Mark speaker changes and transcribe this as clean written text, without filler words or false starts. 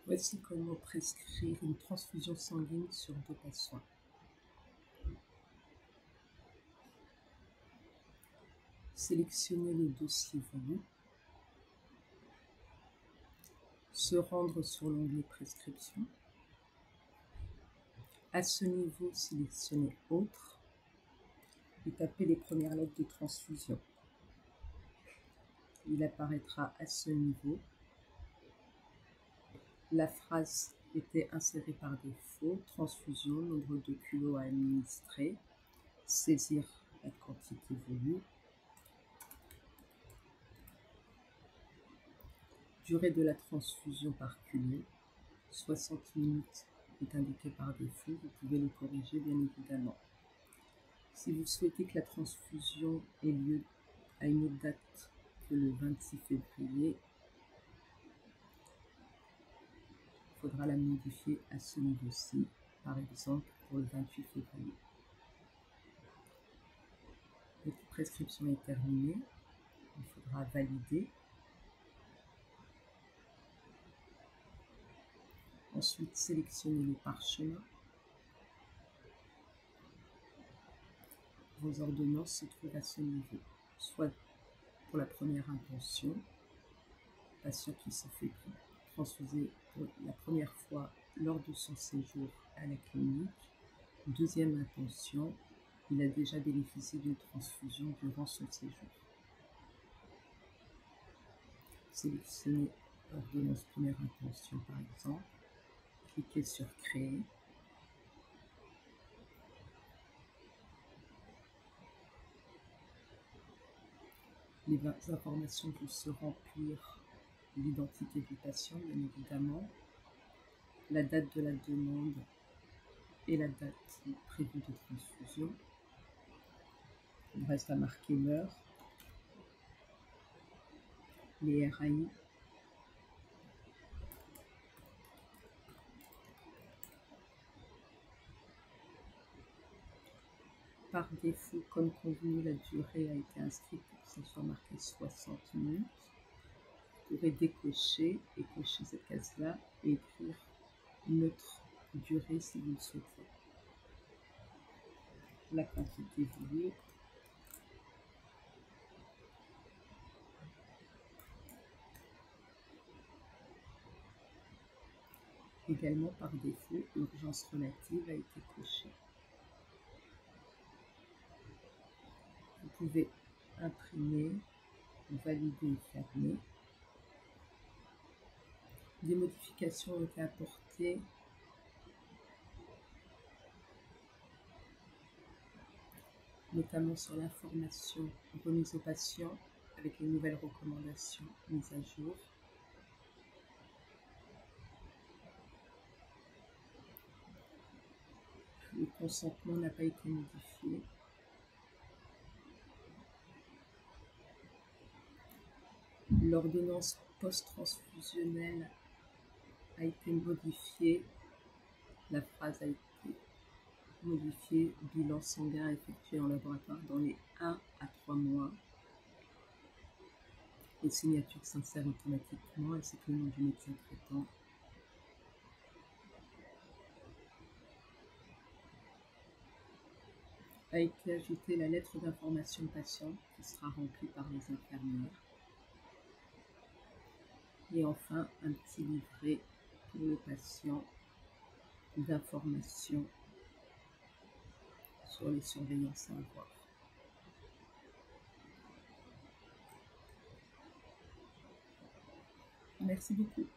Speaker 1: Voici comment prescrire une transfusion sanguine sur 2 patients. Sélectionnez le dossier voulu. Se rendre sur l'onglet Prescription. À ce niveau, sélectionnez Autres et tapez les premières lettres de transfusion. Il apparaîtra à ce niveau. La phrase était insérée par défaut, transfusion, nombre de kilos à administrer, saisir la quantité voulue, durée de la transfusion par kilo, 60 minutes est indiqué par défaut, vous pouvez le corriger bien évidemment. Si vous souhaitez que la transfusion ait lieu à une autre date que le 26 février, il faudra la modifier à ce niveau-ci, par exemple pour le 28 février. Votre prescription est terminée, il faudra valider. Ensuite, sélectionnez le parchemin. Vos ordonnances se trouvent à ce niveau, soit pour la première intention, patient qui se fait transfuser pour la première fois lors de son séjour à la clinique. Deuxième intention, il a déjà bénéficié d'une transfusion durant son séjour. Sélectionnez ordonnance première intention par exemple, cliquez sur Créer. Les informations vont se remplir, l'identité du patient bien évidemment, la date de la demande et la date prévue de transfusion. Il reste à marquer l'heure, les RAI, par défaut, comme convenu, la durée a été inscrite pour que ça soit marqué 60 minutes. Vous pourrez décocher et cocher cette case-là et écrire une autre durée si vous le souhaitez. La quantité voulue. Également, par défaut, l'urgence relative a été cochée. Vous pouvez imprimer, valider et fermer. Des modifications ont été apportées notamment sur l'information remise aux patients avec les nouvelles recommandations mises à jour. Le consentement n'a pas été modifié. L'ordonnance post-transfusionnelle a été modifiée. La phrase a été modifiée. Bilan sanguin effectué en laboratoire dans les 1 à 3 mois. Les signatures s'insèrent automatiquement ainsi que le nom du médecin traitant. A été ajoutée la lettre d'information patient qui sera remplie par les infirmières. Et enfin, un petit livret pour le patient d'information sur les surveillances à avoir. Merci beaucoup.